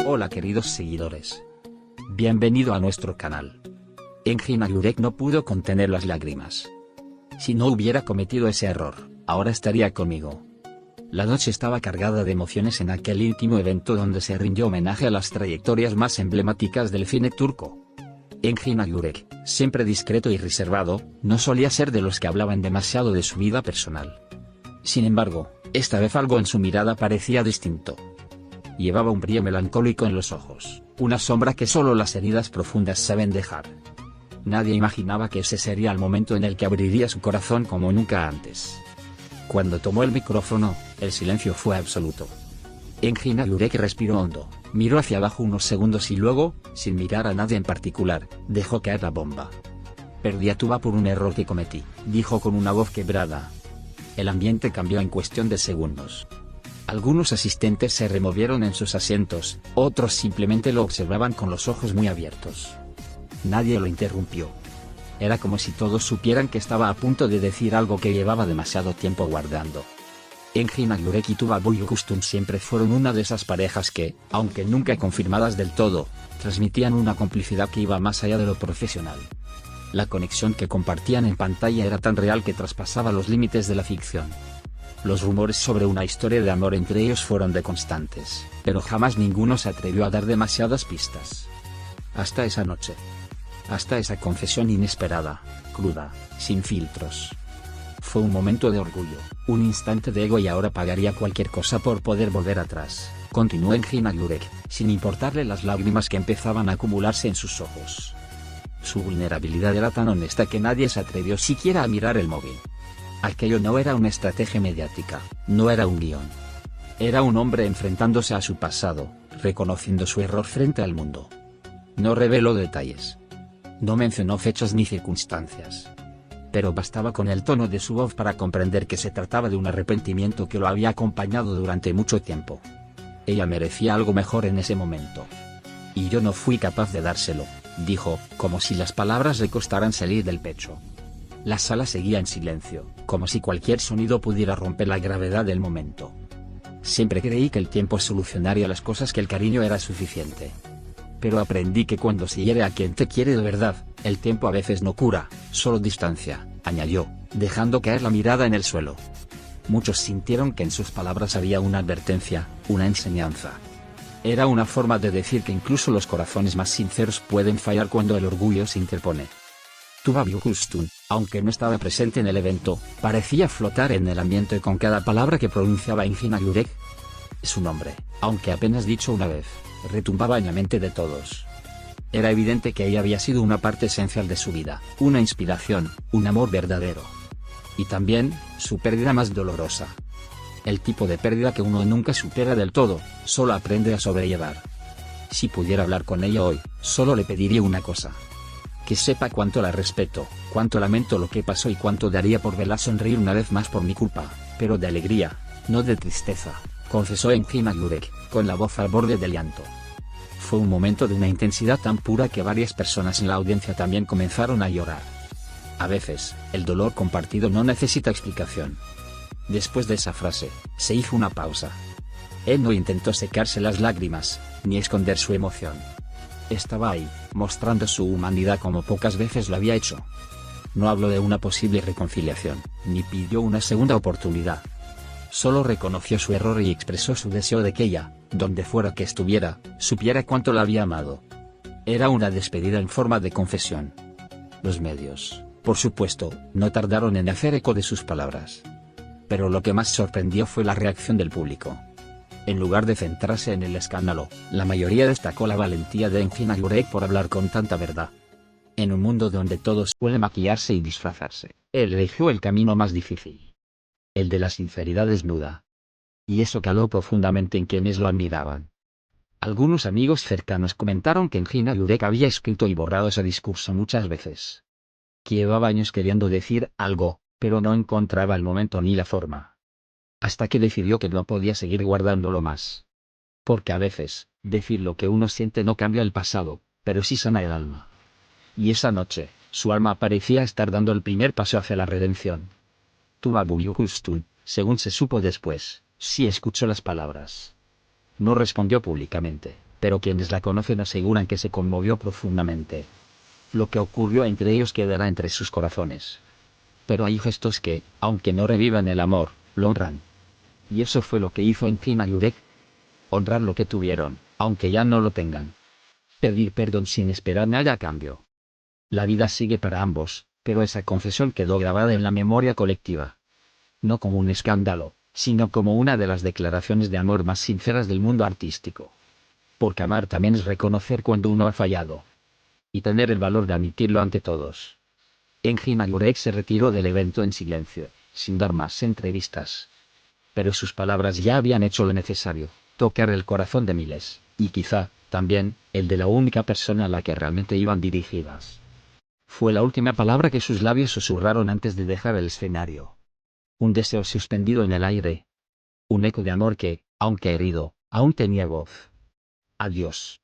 Hola queridos seguidores. Bienvenido a nuestro canal. Engin Agurek no pudo contener las lágrimas. Si no hubiera cometido ese error, ahora estaría conmigo. La noche estaba cargada de emociones en aquel íntimo evento donde se rindió homenaje a las trayectorias más emblemáticas del cine turco. Engin Agurek, siempre discreto y reservado, no solía ser de los que hablaban demasiado de su vida personal. Sin embargo, esta vez algo en su mirada parecía distinto. Llevaba un brillo melancólico en los ojos, una sombra que solo las heridas profundas saben dejar. Nadie imaginaba que ese sería el momento en el que abriría su corazón como nunca antes. Cuando tomó el micrófono, el silencio fue absoluto. Engin Agurek respiró hondo, miró hacia abajo unos segundos y luego, sin mirar a nadie en particular, dejó caer la bomba. Perdí a Tuba por un error que cometí, dijo con una voz quebrada. El ambiente cambió en cuestión de segundos. Algunos asistentes se removieron en sus asientos, otros simplemente lo observaban con los ojos muy abiertos. Nadie lo interrumpió. Era como si todos supieran que estaba a punto de decir algo que llevaba demasiado tiempo guardando. Engin Agurek y Tuba Büyüküstün siempre fueron una de esas parejas que, aunque nunca confirmadas del todo, transmitían una complicidad que iba más allá de lo profesional. La conexión que compartían en pantalla era tan real que traspasaba los límites de la ficción. Los rumores sobre una historia de amor entre ellos fueron de constantes, pero jamás ninguno se atrevió a dar demasiadas pistas. Hasta esa noche. Hasta esa confesión inesperada, cruda, sin filtros. Fue un momento de orgullo, un instante de ego y ahora pagaría cualquier cosa por poder volver atrás, continuó Engin Agurek, sin importarle las lágrimas que empezaban a acumularse en sus ojos. Su vulnerabilidad era tan honesta que nadie se atrevió siquiera a mirar el móvil. Aquello no era una estrategia mediática, no era un guión. Era un hombre enfrentándose a su pasado, reconociendo su error frente al mundo. No reveló detalles. No mencionó fechas ni circunstancias. Pero bastaba con el tono de su voz para comprender que se trataba de un arrepentimiento que lo había acompañado durante mucho tiempo. Ella merecía algo mejor en ese momento. Y yo no fui capaz de dárselo, dijo, como si las palabras le costaran salir del pecho. La sala seguía en silencio, como si cualquier sonido pudiera romper la gravedad del momento. Siempre creí que el tiempo solucionaría las cosas, que el cariño era suficiente. Pero aprendí que cuando se hiere a quien te quiere de verdad, el tiempo a veces no cura, solo distancia, añadió, dejando caer la mirada en el suelo. Muchos sintieron que en sus palabras había una advertencia, una enseñanza. Era una forma de decir que incluso los corazones más sinceros pueden fallar cuando el orgullo se interpone. Tuba Büyüküstün, aunque no estaba presente en el evento, parecía flotar en el ambiente con cada palabra que pronunciaba Engin Agurek. Su nombre, aunque apenas dicho una vez, retumbaba en la mente de todos. Era evidente que ella había sido una parte esencial de su vida, una inspiración, un amor verdadero. Y también, su pérdida más dolorosa. El tipo de pérdida que uno nunca supera del todo, solo aprende a sobrellevar. Si pudiera hablar con ella hoy, solo le pediría una cosa. Que sepa cuánto la respeto, cuánto lamento lo que pasó y cuánto daría por verla sonreír una vez más por mi culpa, pero de alegría, no de tristeza, confesó Engin Agurek, con la voz al borde del llanto. Fue un momento de una intensidad tan pura que varias personas en la audiencia también comenzaron a llorar. A veces, el dolor compartido no necesita explicación. Después de esa frase, se hizo una pausa. Él no intentó secarse las lágrimas, ni esconder su emoción. Estaba ahí, mostrando su humanidad como pocas veces lo había hecho. No habló de una posible reconciliación, ni pidió una segunda oportunidad. Solo reconoció su error y expresó su deseo de que ella, donde fuera que estuviera, supiera cuánto la había amado. Era una despedida en forma de confesión. Los medios, por supuesto, no tardaron en hacer eco de sus palabras. Pero lo que más sorprendió fue la reacción del público. En lugar de centrarse en el escándalo, la mayoría destacó la valentía de Engin Agurek por hablar con tanta verdad. En un mundo donde todos suelen maquillarse y disfrazarse, él eligió el camino más difícil. El de la sinceridad desnuda. Y eso caló profundamente en quienes lo admiraban. Algunos amigos cercanos comentaron que Engin Agurek había escrito y borrado ese discurso muchas veces. Que llevaba años queriendo decir algo, pero no encontraba el momento ni la forma. Hasta que decidió que no podía seguir guardándolo más. Porque a veces, decir lo que uno siente no cambia el pasado, pero sí sana el alma. Y esa noche, su alma parecía estar dando el primer paso hacia la redención. Tuba Büyüküstün, según se supo después, sí escuchó las palabras. No respondió públicamente, pero quienes la conocen aseguran que se conmovió profundamente. Lo que ocurrió entre ellos quedará entre sus corazones. Pero hay gestos que, aunque no revivan el amor, lo honran. Y eso fue lo que hizo Engin Yurek. Honrar lo que tuvieron, aunque ya no lo tengan. Pedir perdón sin esperar nada a cambio. La vida sigue para ambos, pero esa confesión quedó grabada en la memoria colectiva. No como un escándalo, sino como una de las declaraciones de amor más sinceras del mundo artístico. Porque amar también es reconocer cuando uno ha fallado. Y tener el valor de admitirlo ante todos. Engin Yurek se retiró del evento en silencio, sin dar más entrevistas. Pero sus palabras ya habían hecho lo necesario, tocar el corazón de miles, y quizá, también, el de la única persona a la que realmente iban dirigidas. Fue la última palabra que sus labios susurraron antes de dejar el escenario. Un deseo suspendido en el aire. Un eco de amor que, aunque herido, aún tenía voz. Adiós.